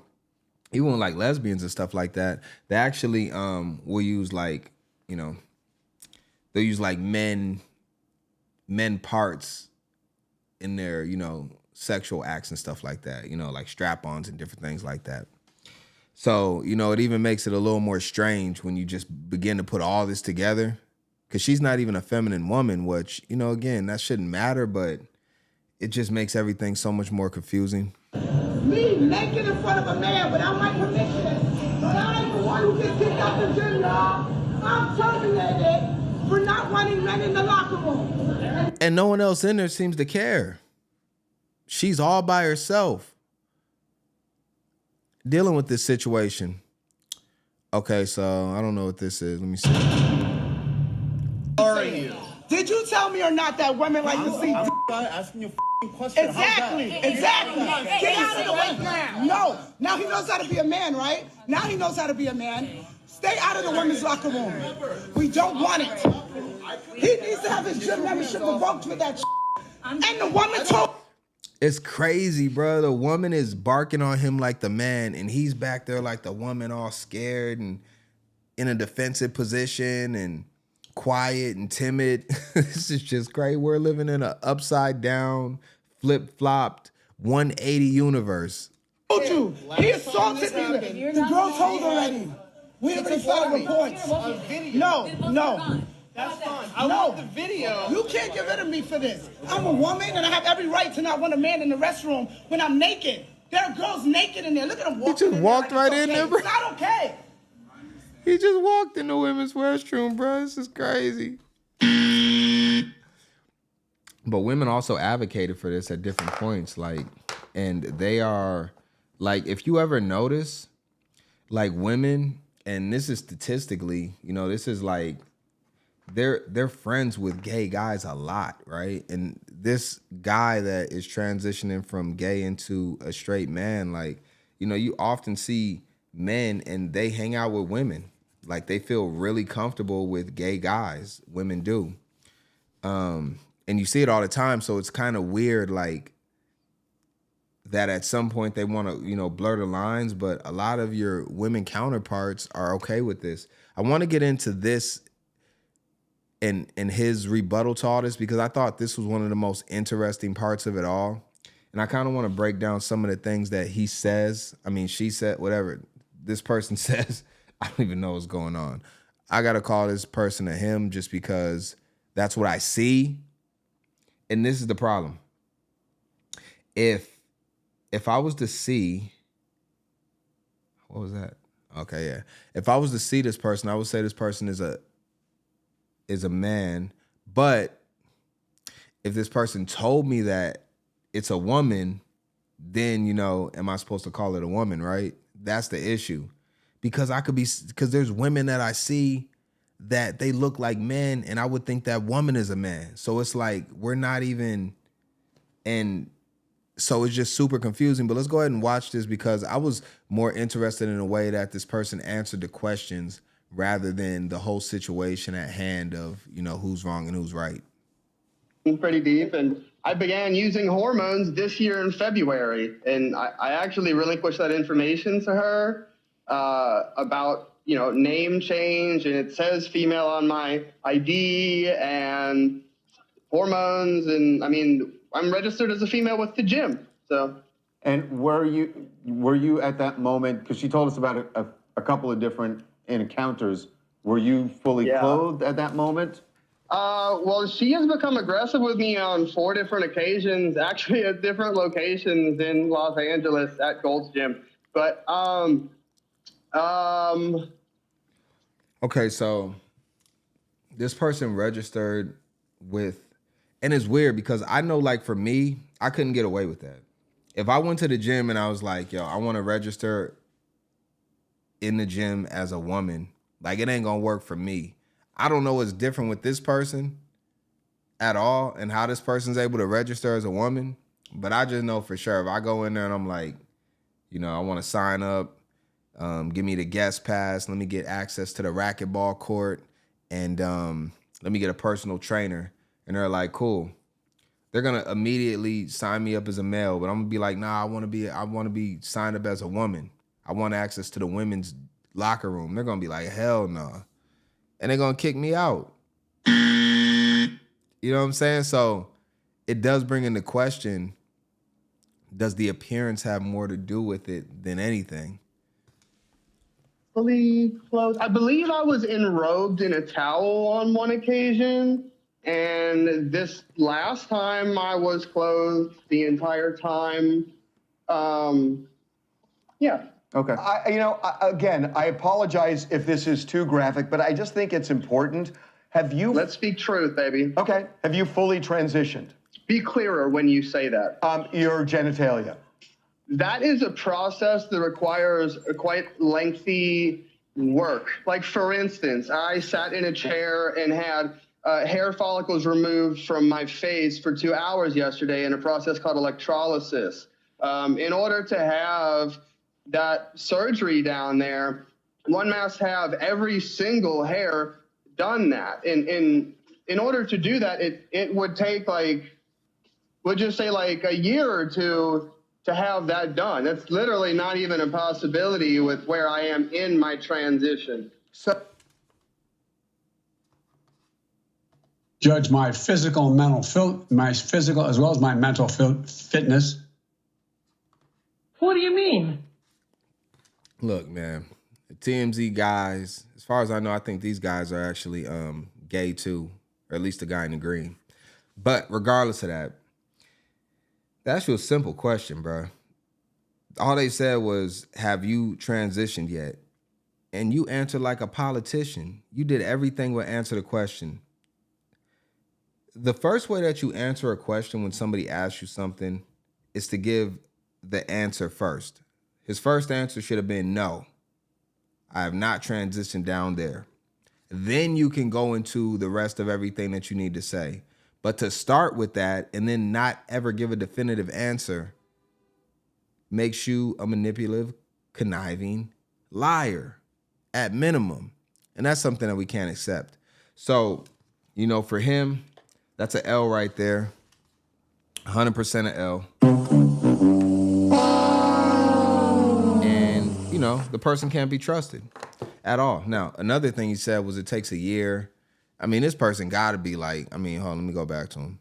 even like lesbians and stuff like that, they actually will use, like, you know, they'll use like men parts in their, you know, sexual acts and stuff like that, you know, like strap-ons and different things like that. So, you know, it even makes it a little more strange when you just begin to put all this together, because she's not even a feminine woman, which, you know, again, that shouldn't matter, but it just makes everything so much more confusing. Me naked in front of a man without my permission. But I ain't the one who gets kicked out the gym, y'all. I'm terminated for not wanting men in the locker room. And no one else in there seems to care. She's all by herself dealing with this situation. Okay, so I don't know what this is. Let me see. How are you? tell me or not that women like to see? asking you a question. Exactly. Get out of the way now. No. Now he knows how to be a man, right? Now he knows how to be a man. Stay out of the women's locker room. We don't want it. He needs to have his gym membership revoked for that. And the woman told. It's crazy, bro. The woman is barking on him like the man, and he's back there like the woman, all scared and in a defensive position and quiet and timid. This is just great. We're living in an upside down, flip-flopped 180 universe. Told you. He assaulted me. The girl told already. We already filed reports. No. That's fine. I want the video. You can't get rid of me for this. I'm a woman and I have every right to not want a man in the restroom when I'm naked. There are girls naked in there. Look at them walking. He just walked right in there, bro. It's not okay. He just walked in the women's restroom, bro. This is crazy. But women also advocated for this at different points. And they are, if you ever notice, women, and this is statistically, this is they're friends with gay guys a lot, right? And this guy that is transitioning from gay into a straight man, you often see men and they hang out with women. They feel really comfortable with gay guys. Women do. And you see it all the time. So it's kind of weird, that at some point they want to, blur the lines, but a lot of your women counterparts are okay with this. I want to get into this and his rebuttal to all this, because I thought this was one of the most interesting parts of it all. And I kind of want to break down some of the things that he says. I mean, she said, whatever this person says. I don't even know what's going on. I got to call this person a him just because that's what I see. And this is the problem. If I was to see, what was that? Okay, yeah. If I was to see this person, I would say this person is a man. But if this person told me that it's a woman, then, am I supposed to call it a woman, right? That's the issue. Because there's women that I see that they look like men, and I would think that woman is a man. So it's we're not even, and so it's just super confusing. But let's go ahead and watch this, because I was more interested in the way that this person answered the questions rather than the whole situation at hand of, who's wrong and who's right. Pretty deep, and I began using hormones this year in February, and I actually relinquished that information to her about, name change, and it says female on my ID and hormones, and I'm registered as a female with the gym. So. And were you at that moment, because she told us about a couple of different encounters, were you fully clothed at that moment? Well, she has become aggressive with me on 4 different occasions, actually at different locations in Los Angeles at Gold's Gym. But, okay, so this person registered with, and it's weird because I know, for me, I couldn't get away with that. If I went to the gym and I was like, yo, I want to register in the gym as a woman, it ain't gonna work for me. I don't know what's different with this person at all and how this person's able to register as a woman, but I just know for sure if I go in there and I'm I want to sign up, give me the guest pass, let me get access to the racquetball court, and let me get a personal trainer, and they're like, cool. They're gonna immediately sign me up as a male, but I'm gonna be like, nah, I want to be signed up as a woman. I want access to the women's locker room. They're gonna be like, hell no. Nah. And they're gonna kick me out. You know what I'm saying? So it does bring into question, does the appearance have more to do with it than anything? Fully clothed. I believe I was enrobed in a towel on one occasion. And this last time I was clothed the entire time. Yeah. Okay. Again, I apologize if this is too graphic, but I just think it's important. Let's speak truth, baby. Okay. Have you fully transitioned? Be clearer when you say that. Your genitalia. That is a process that requires a quite lengthy work. For instance, I sat in a chair and had hair follicles removed from my face for 2 hours yesterday in a process called electrolysis. In order to have that surgery down there, one must have every single hair done that. In order to do that, it would take we'll just say a year or two to have that done. That's literally not even a possibility with where I am in my transition. So Judge, my physical and my physical as well as my mental fitness. What do you mean? Look, man, the TMZ guys, as far as I know, I think these guys are actually gay too, or at least the guy in the green. But regardless of that, that's your simple question, bro. All they said was, have you transitioned yet? And you answered like a politician. You did everything but answer the question. The first way that you answer a question when somebody asks you something is to give the answer first. His first answer should have been, no, I have not transitioned down there. Then you can go into the rest of everything that you need to say. But to start with that and then not ever give a definitive answer makes you a manipulative, conniving liar at minimum. And that's something that we can't accept. So, you know, for him, that's an L right there. 100% an L. And, you know, the person can't be trusted at all. Now, another thing he said was it takes a year. I mean, this person got to be like, hold on, let me go back to him.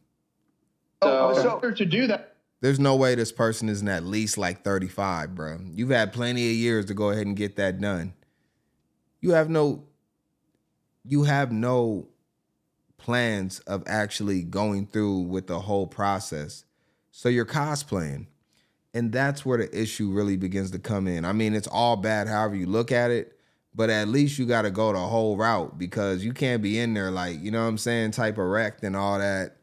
So to do that, there's no way this person isn't at least like 35, bro. You've had plenty of years to go ahead and get that done. You have no plans of actually going through with the whole process. So you're cosplaying. And that's where the issue really begins to come in. I mean, it's all bad however you look at it, but at least you got to go the whole route because you can't be in there like, you know what I'm saying, type erect and all that,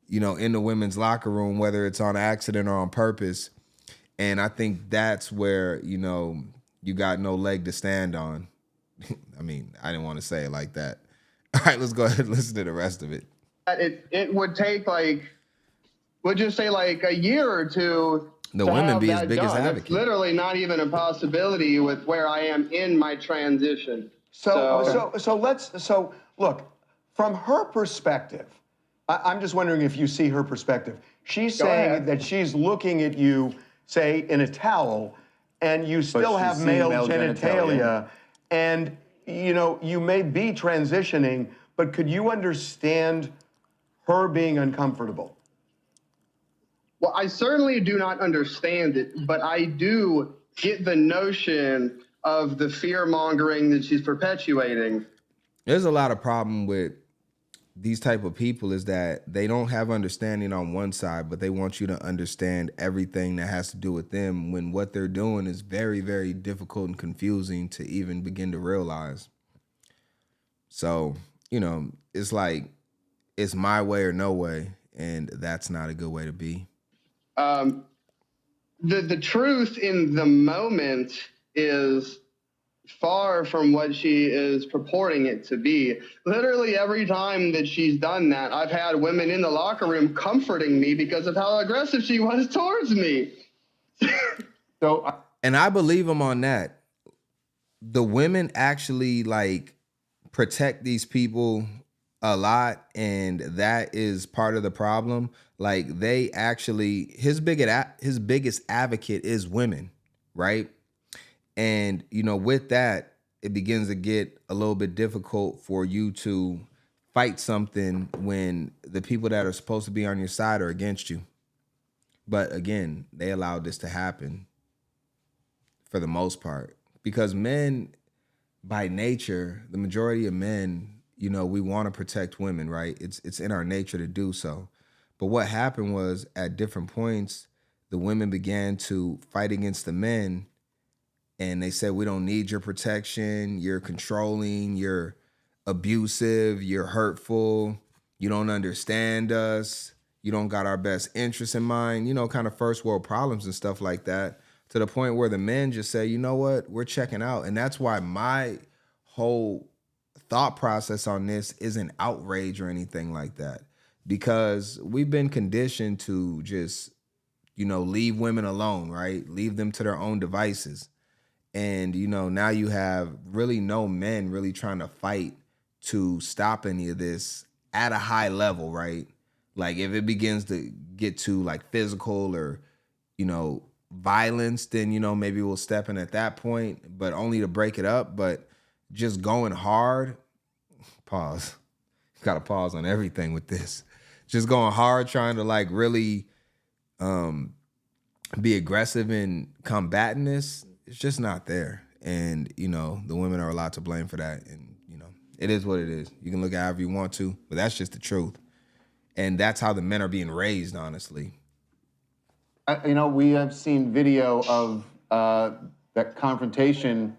you know, in the women's locker room, whether it's on accident or on purpose. And I think that's where, you know, you got no leg to stand on. I mean, I didn't want to say it like that. All right, let's go ahead and listen to the rest of it. It would take we'll just say a year or two. The women be his biggest advocate. It's literally not even a possibility with where I am in my transition. So look, from her perspective, I'm just wondering if you see her perspective. She's saying that she's looking at you, say, in a towel, and you still have male genitalia, and you know, you may be transitioning, but could you understand her being uncomfortable? Well, I certainly do not understand it, but I do get the notion of the fear-mongering that she's perpetuating. There's a lot of problem with these type of people is that they don't have understanding on one side, but they want you to understand everything that has to do with them when what they're doing is very, very difficult and confusing to even begin to realize. So, you know, it's like, it's my way or no way, and that's not a good way to be. The truth in the moment is far from what she is purporting it to be. Literally every time that she's done that, I've had women in the locker room comforting me because of how aggressive she was towards me. And I believe them on that. The women actually protect these people a lot, and that is part of the problem. Like they actually, his biggest advocate is women, right? And, you know, with that, it begins to get a little bit difficult for you to fight something when the people that are supposed to be on your side are against you. But again, they allowed this to happen for the most part because men, by nature, the majority of men, you know, we want to protect women, right? It's in our nature to do so. But what happened was at different points, the women began to fight against the men. And they said, we don't need your protection. You're controlling, you're abusive, you're hurtful. You don't understand us. You don't got our best interests in mind. You know, kind of first world problems and stuff like that, to the point where the men just say, you know what, we're checking out. And that's why my whole thought process on this isn't outrage or anything like that, because we've been conditioned to just, you know, leave women alone, right? Leave them to their own devices. And, you know, now you have really no men really trying to fight to stop any of this at a high level, right? Like if it begins to get to like physical or, you know, violence, then, you know, maybe we'll step in at that point, but only to break it up. But just going hard, pause. Got to pause on everything with this. Just going hard, trying to like really be aggressive in combating this, it's just not there. And, you know, the women are a lot to blame for that. And, you know, it is what it is. You can look at however you want to, but that's just the truth. And that's how the men are being raised, honestly. You know, we have seen video of that confrontation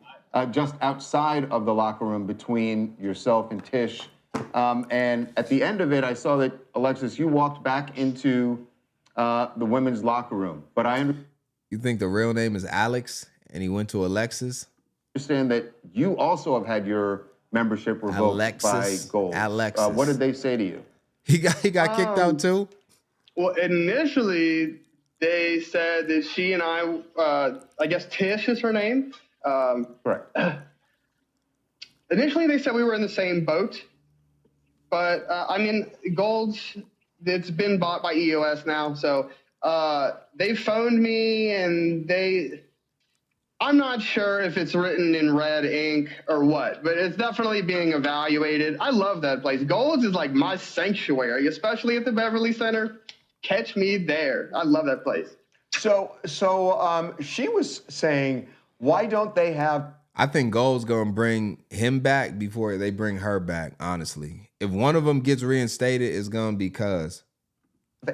just outside of the locker room between yourself and Tish. And at the end of it, I saw that, Alexis, you walked back into the women's locker room. But You think the real name is Alex and he went to Alexis? Understand that you also have had your membership revoked by Gold. Alexis. What did they say to you? He got kicked out too? Well, initially, they said that she and I guess Tish is her name. Correct. Initially, they said we were in the same boat. But, I mean, Gold's, it's been bought by EOS now. So they phoned me and I'm not sure if it's written in red ink or what, but it's definitely being evaluated. I love that place. Gold's is like my sanctuary, especially at the Beverly Center. Catch me there. I love that place. So she was saying, why don't they have... I think Gold's going to bring him back before they bring her back, honestly. If one of them gets reinstated, it's going to be cuz.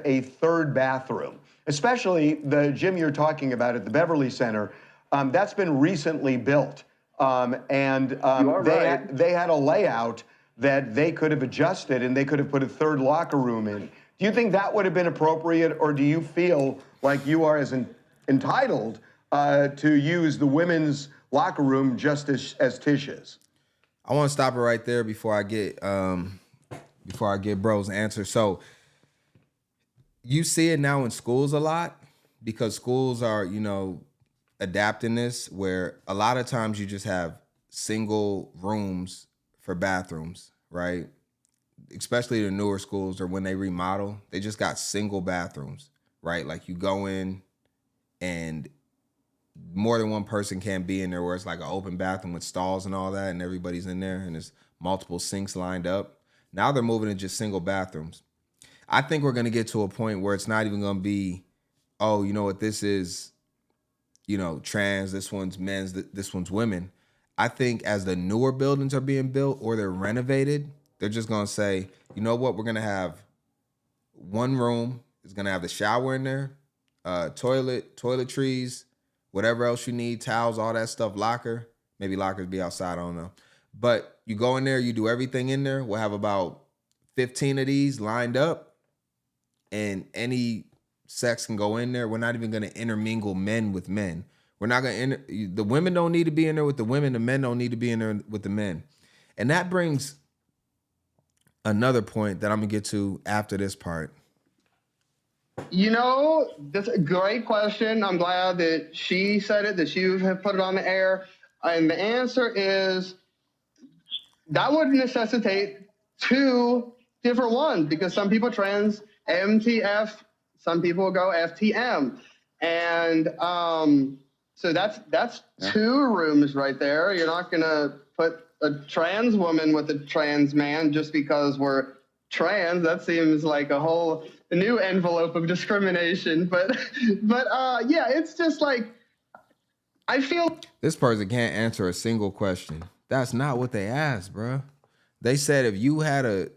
A third bathroom, especially the gym you're talking about at the Beverly Center. That's been recently built. They had a layout that they could have adjusted and they could have put a third locker room in. Do you think that would have been appropriate, or do you feel like you are as entitled to use the women's locker room just as Tish is? I want to stop it right there before I get bro's answer. So you see it now in schools a lot, because schools are, you know, adapting this, where a lot of times you just have single rooms for bathrooms, right? Especially the newer schools, or when they remodel, they just got single bathrooms, right? Like you go in and more than one person can't be in there, where it's like an open bathroom with stalls and all that, and everybody's in there and there's multiple sinks lined up. Now they're moving to just single bathrooms. I think we're going to get to a point where it's not even going to be, oh, you know what, this is, you know, trans, this one's men's, this one's women. I think as the newer buildings are being built or they're renovated, they're just going to say, you know what, we're going to have one room. It's going to have the shower in there, toiletries, whatever else you need, towels, all that stuff, locker. Maybe lockers be outside, I don't know. But you go in there, you do everything in there. We'll have about 15 of these lined up, and any sex can go in there. We're not even going to intermingle men with men. We're not going to, the women don't need to be in there with the women. The men don't need to be in there with the men. And that brings another point that I'm going to get to after this part. You know, that's a great question. I'm glad that she said it, that you have put it on the air. And the answer is that would necessitate two different ones, because some people trans MTF, some people go FTM. And so that's two rooms right there. You're not going to put a trans woman with a trans man just because we're trans. That seems like a new envelope of discrimination. But yeah, it's just like, I feel this person can't answer a single question. That's not what they asked, bro. They said if you had a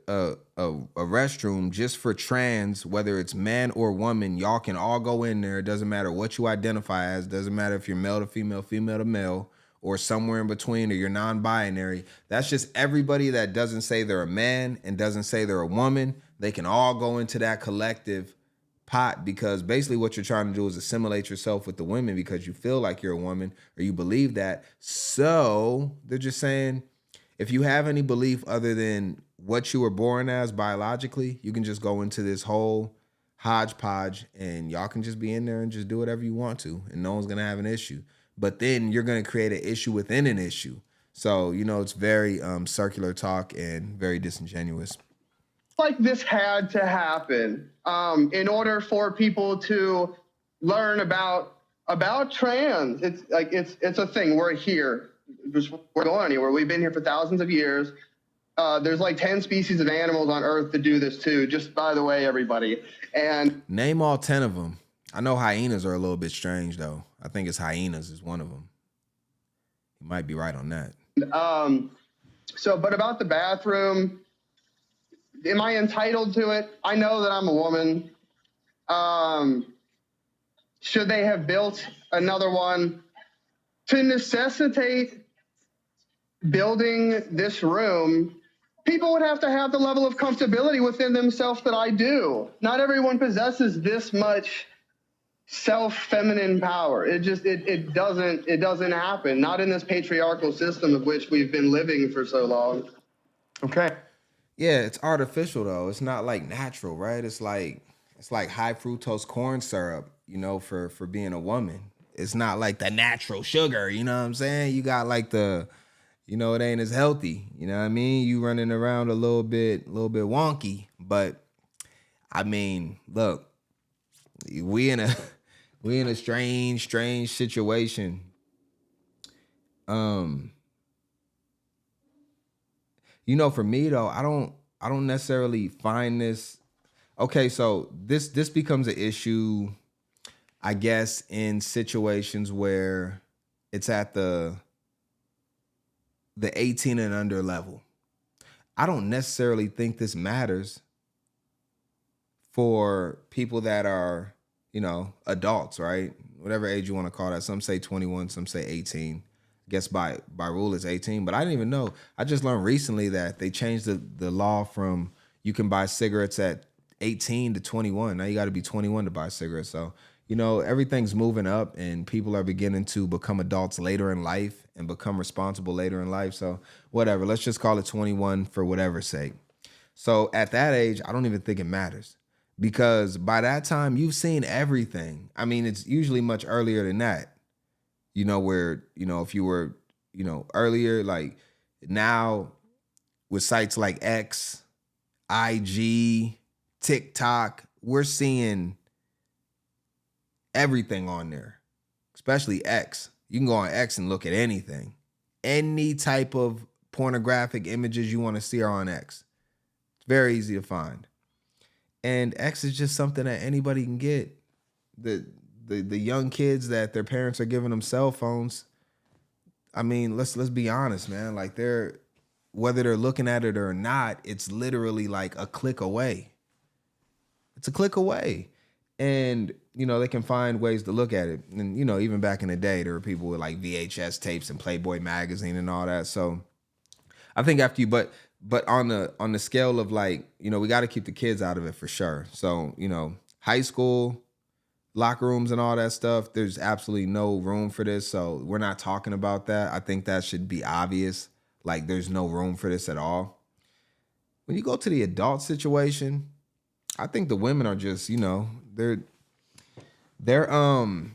restroom just for trans, whether it's man or woman, y'all can all go in there. It doesn't matter what you identify as. Doesn't matter if you're male to female, female to male, or somewhere in between, or you're non-binary. That's just everybody that doesn't say they're a man and doesn't say they're a woman. They can all go into that collective pot, because basically what you're trying to do is assimilate yourself with the women because you feel like you're a woman or you believe that. So they're just saying, if you have any belief other than what you were born as biologically, you can just go into this whole hodgepodge and y'all can just be in there and just do whatever you want to, and no one's gonna have an issue. But then you're gonna create an issue within an issue. So, you know, it's very circular talk and very disingenuous. Like this had to happen in order for people to learn about trans. It's like it's a thing. We're here. We're going anywhere. We've been here for thousands of years. There's like 10 species of animals on Earth that do this too. Just by the way, everybody. And name all 10 of them. I know hyenas are a little bit strange though. I think it's hyenas is one of them. You might be right on that. But about the bathroom. Am I entitled to it? I know that I'm a woman. Should they have built another one to necessitate building this room? People would have to have the level of comfortability within themselves that I do. Not everyone possesses this much self-feminine power. It doesn't happen. Not in this patriarchal system of which we've been living for so long. Okay. Yeah, it's artificial though. It's not like natural, right? It's like high fructose corn syrup, you know, for being a woman. It's not like the natural sugar, you know what I'm saying? You got like the, you know, it ain't as healthy. You know what I mean? You running around a little bit wonky. But I mean, look, we in a strange situation. You know, for me though, I don't necessarily find this. Okay, so this becomes an issue, I guess, in situations where it's at the 18 and under level. I don't necessarily think this matters for people that are, you know, adults, right? Whatever age you want to call that. Some say 21, some say 18. Guess by rule it's 18, but I didn't even know. I just learned recently that they changed the law from you can buy cigarettes at 18 to 21. Now you got to be 21 to buy cigarettes. So, you know, everything's moving up and people are beginning to become adults later in life and become responsible later in life. So whatever, let's just call it 21 for whatever's sake. So at that age, I don't even think it matters because by that time you've seen everything. I mean, it's usually much earlier than that. You know, where, you know, if you were, you know, earlier, like now with sites like X, IG, TikTok, we're seeing everything on there, especially X. You can go on X and look at anything. Any type of pornographic images you want to see are on X. It's very easy to find. And X is just something that anybody can get. The young kids that their parents are giving them cell phones, I mean, let's be honest, man. Like whether they're looking at it or not, it's literally like a click away. It's a click away. And, you know, they can find ways to look at it. And, you know, even back in the day, there were people with like VHS tapes and Playboy magazine and all that. So I think after you, but on the scale of like, you know, we got to keep the kids out of it for sure. So, you know, high school, locker rooms and all that stuff, there's absolutely no room for this. So we're not talking about that. I think that should be obvious. Like there's no room for this at all. When you go to the adult situation, I think the women are just, you know, they're and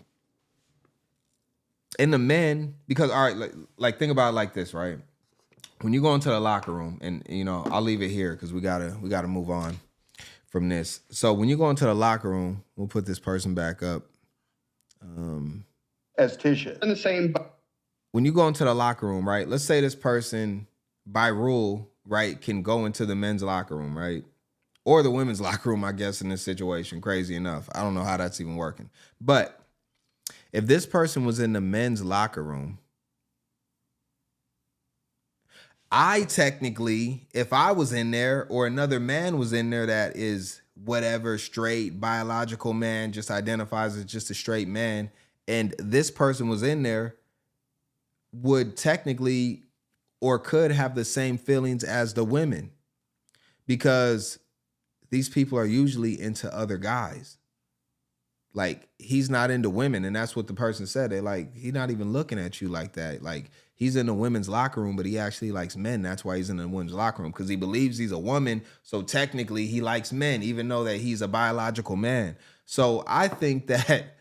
the men, because all right, like think about it like this, right? When you go into the locker room, and you know, I'll leave it here because we gotta move on from this. So when you go into the locker room, we'll put this person back up. As Tisha. In the same. When you go into the locker room, right? Let's say this person, by rule, right, can go into the men's locker room, right? Or the women's locker room, I guess, in this situation. Crazy enough. I don't know how that's even working. But if this person was in the men's locker room, I technically, if I was in there or another man was in there that is whatever straight biological man, just identifies as just a straight man, and this person was in there, would technically or could have the same feelings as the women, because these people are usually into other guys. like he's not into women, and that's what the person said. They're like, he's not even looking at you like that. Like he's in the women's locker room, but he actually likes men. That's why he's in the women's locker room, because he believes he's a woman. So technically he likes men, even though that he's a biological man. So I think that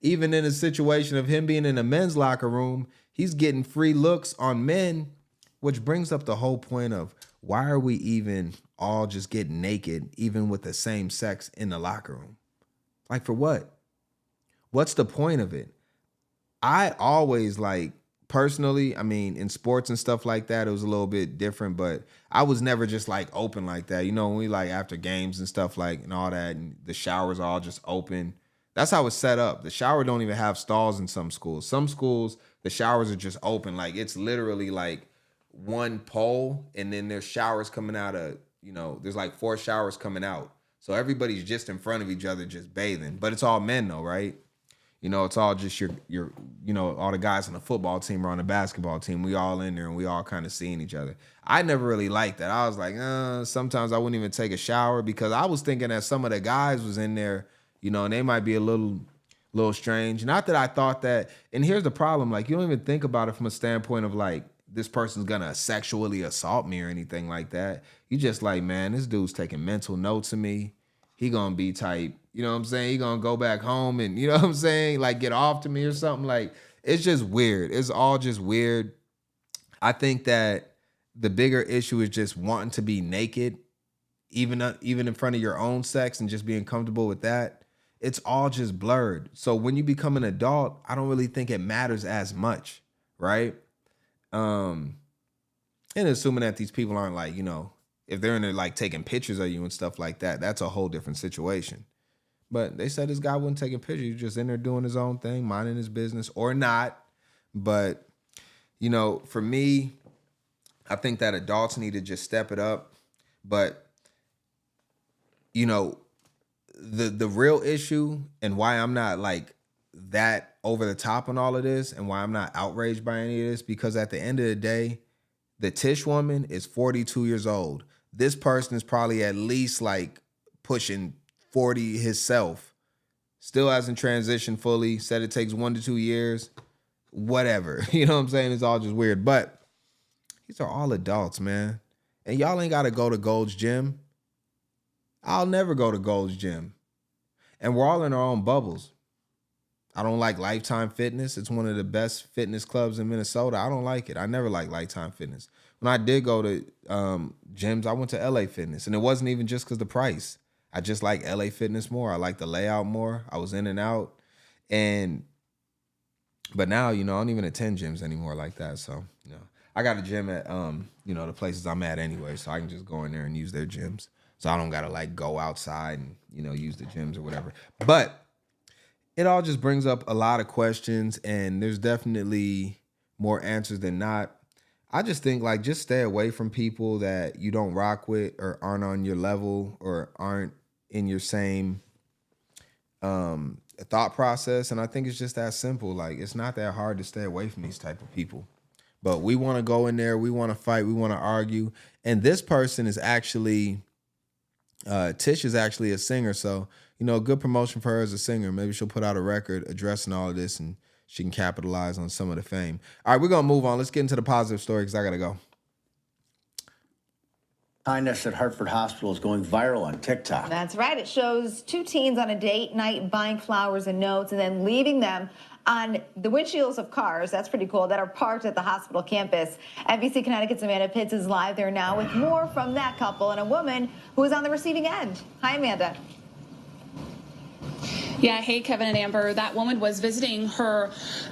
even in a situation of him being in a men's locker room, he's getting free looks on men, which brings up the whole point of why are we even all just getting naked, even with the same sex in the locker room? Like, for what? What's the point of it? I always, like, personally, I mean, in sports and stuff like that, it was a little bit different, but I was never just like open like that. You know, when we like after games and stuff like and all that, and the showers are all just open. That's how it's set up. The shower don't even have stalls in some schools. Some schools, the showers are just open. Like it's literally like one pole, and then there's showers coming out of, you know, there's like 4 showers coming out. So everybody's just in front of each other, just bathing. But it's all men though, right? You know, it's all just your, you know, all the guys on the football team or on the basketball team. We all in there and we all kind of seeing each other. I never really liked that. I was like, sometimes I wouldn't even take a shower, because I was thinking that some of the guys was in there, you know, and they might be a little strange. Not that I thought that. And here's the problem. Like, you don't even think about it from a standpoint of like, this person's gonna sexually assault me or anything like that. You just like, man, this dude's taking mental notes of me. He gonna be type, you know what I'm saying? He gonna go back home and, you know what I'm saying? Like get off to me or something. Like, it's just weird. It's all just weird. I think that the bigger issue is just wanting to be naked, even in front of your own sex, and just being comfortable with that. It's all just blurred. So when you become an adult, I don't really think it matters as much, right? And assuming that these people aren't like, you know, if they're in there like taking pictures of you and stuff like that, that's a whole different situation. But they said this guy wasn't taking pictures. He was just in there doing his own thing, minding his business, or not. But, you know, for me, I think that adults need to just step it up. But, you know, the real issue and why I'm not like that over the top on all of this and why I'm not outraged by any of this, because at the end of the day, the Tish woman is 42 years old. This person is probably at least like pushing 40 himself. Still hasn't transitioned fully. Said it takes 1 to 2 years. Whatever. You know what I'm saying? It's all just weird. But these are all adults, man. And y'all ain't got to go to Gold's Gym. I'll never go to Gold's Gym. And we're all in our own bubbles. I don't like Lifetime Fitness. It's one of the best fitness clubs in Minnesota. I don't like it. I never liked Lifetime Fitness. When I did go to gyms, I went to LA Fitness. And it wasn't even just because the price. I just like LA Fitness more. I like the layout more. I was in and out. But now, you know, I don't even attend gyms anymore like that. So, you know, I got a gym at, you know, the places I'm at anyway. So I can just go in there and use their gyms. So I don't got to like go outside and, you know, use the gyms or whatever. But it all just brings up a lot of questions, and there's definitely more answers than not. I just think like just stay away from people that you don't rock with or aren't on your level or aren't in your same thought process. And I think it's just that simple. Like, it's not that hard to stay away from these type of people. But we want to go in there. We want to fight. We want to argue. And this person is actually, Tish is actually a singer. So, you know, good promotion for her as a singer. Maybe she'll put out a record addressing all of this and she can capitalize on some of the fame. All right, we're going to move on. Let's get into the positive story because I got to go. Kindness at Hartford Hospital is going viral on TikTok. That's right. It shows 2 teens on a date night buying flowers and notes and then leaving them on the windshields of cars. That's pretty cool. That are parked at the hospital campus. NBC Connecticut's Amanda Pitts is live there now with more from that couple and a woman who is on the receiving end. Hi, Amanda. Yeah, hey, Kevin and Amber. That woman was visiting her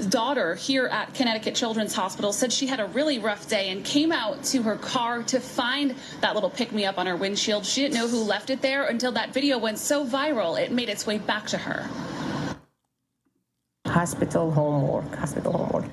daughter here at Connecticut Children's Hospital, said she had a really rough day and came out to her car to find that little pick-me-up on her windshield. She didn't know who left it there until that video went so viral, it made its way back to her. Hospital homework.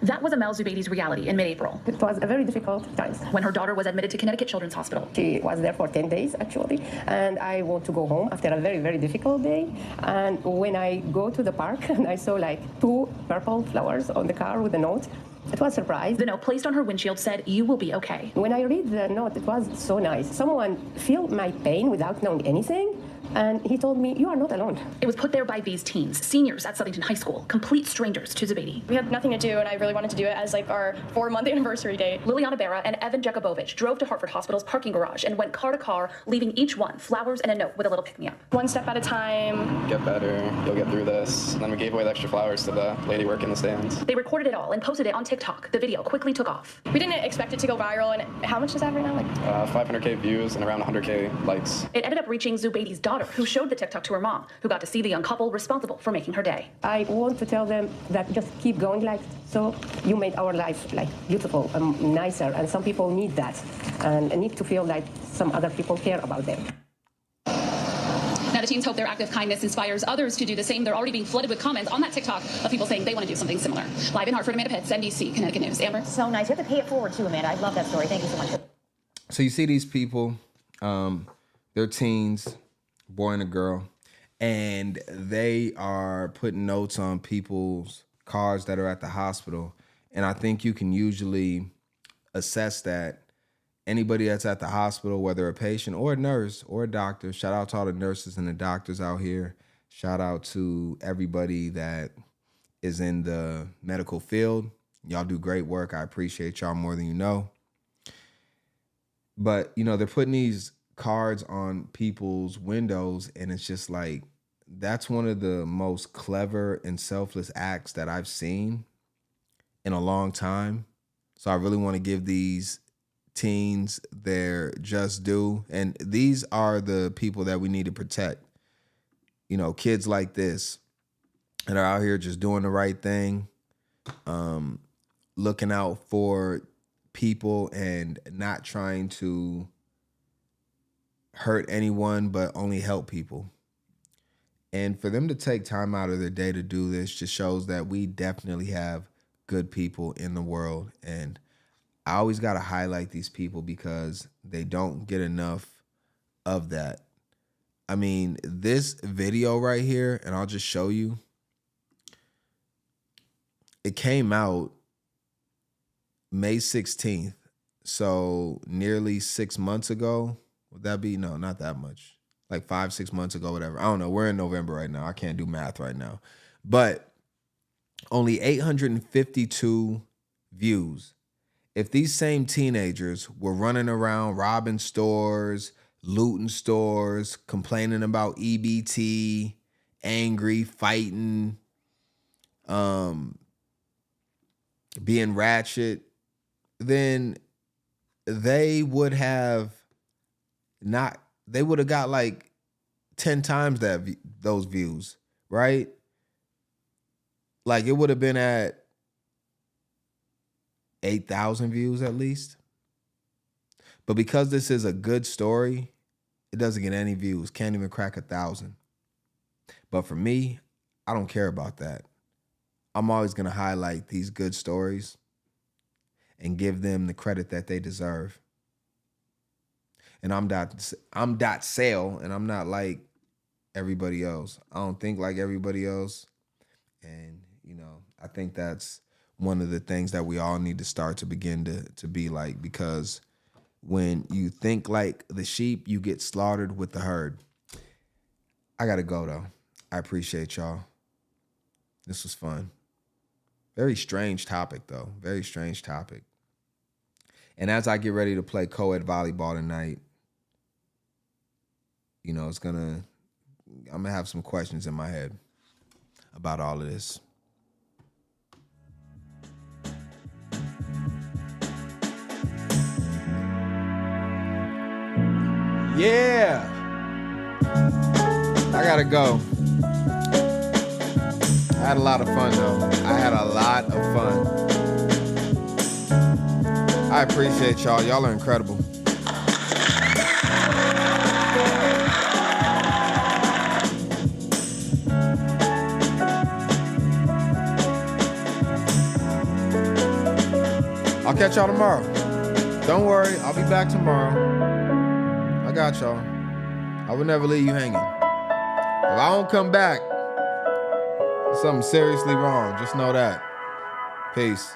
That was Amel Zubaydi's reality in mid-April. It was a very difficult time. When her daughter was admitted to Connecticut Children's Hospital. She was there for 10 days, actually, and I want to go home after a very, very difficult day. And when I go to the park, and I saw like 2 purple flowers on the car with a note, It was a surprise. The note placed on her windshield said, "You will be okay." When I read the note, it was so nice. Someone felt my pain without knowing anything, and he told me, "You are not alone." It was put there by these teens, seniors at Southington High School, complete strangers to Zubaidi. We had nothing to do, and I really wanted to do it as like our 4-month anniversary date. Liliana Berra and Evan Jakubowicz drove to Hartford Hospital's parking garage and went car to car, leaving each one flowers and a note with a little pick-me-up. One step at a time. Get better, you'll get through this. And then we gave away the extra flowers to the lady working the stands. They recorded it all and posted it on TikTok. The video quickly took off. We didn't expect it to go viral, and how much does that right now? Like 500K views and around 100K likes. It ended up reaching Zubaidi's daughter, who showed the TikTok to her mom, who got to see the young couple responsible for making her day. I want to tell them that just keep going like so. You made our life like beautiful and nicer, and some people need that and need to feel like some other people care about them. Now, the teens hope their act of kindness inspires others to do the same. They're already being flooded with comments on that TikTok of people saying they want to do something similar. Live in Hartford, Amanda Pitts, NBC, Connecticut News. Amber? So nice. You have to pay it forward, too, Amanda. I love that story. Thank you so much. So you see these people, they're teens, boy and a girl, and they are putting notes on people's cars that are at the hospital. And I think you can usually assess that. Anybody that's at the hospital, whether a patient or a nurse or a doctor, shout out to all the nurses and the doctors out here. Shout out to everybody that is in the medical field. Y'all do great work. I appreciate y'all more than you know. But, you know, they're putting these cards on people's windows, and it's just like, that's one of the most clever and selfless acts that I've seen in a long time. So I really want to give these teens their just due. And these are the people that we need to protect. You know, kids like this that are out here just doing the right thing, looking out for people and not trying to hurt anyone, but only help people. And for them to take time out of their day to do this just shows that we definitely have good people in the world. And I always got to highlight these people because they don't get enough of that. I mean, this video right here, and I'll just show you. It came out May 16th. So nearly 6 months ago. Would that be? No, not that much. Like 5-6 months ago, whatever. I don't know. We're in November right now. I can't do math right now. But only 852 views. If these same teenagers were running around robbing stores, looting stores, complaining about EBT, angry, fighting, being ratchet, then they would have got like 10 times those views, right? Like it would have been at 8,000 views at least. But because this is a good story, it doesn't get any views. Can't even crack 1,000. But for me, I don't care about that. I'm always going to highlight these good stories and give them the credit that they deserve. And I'm DotSale, and I'm not like everybody else. I don't think like everybody else. And, you know, I think that's one of the things that we all need to start to begin to be like, because when you think like the sheep, you get slaughtered with the herd. I got to go, though. I appreciate y'all. This was fun. Very strange topic, though. Very strange topic. And as I get ready to play co-ed volleyball tonight, you know, I'm going to have some questions in my head about all of this. Yeah. I gotta go. I had a lot of fun, though. I had a lot of fun. I appreciate y'all. Y'all are incredible. I'll catch y'all tomorrow. Don't worry, I'll be back tomorrow. I got y'all. I would never leave you hanging. If I don't come back, there's something seriously wrong. Just know that. Peace.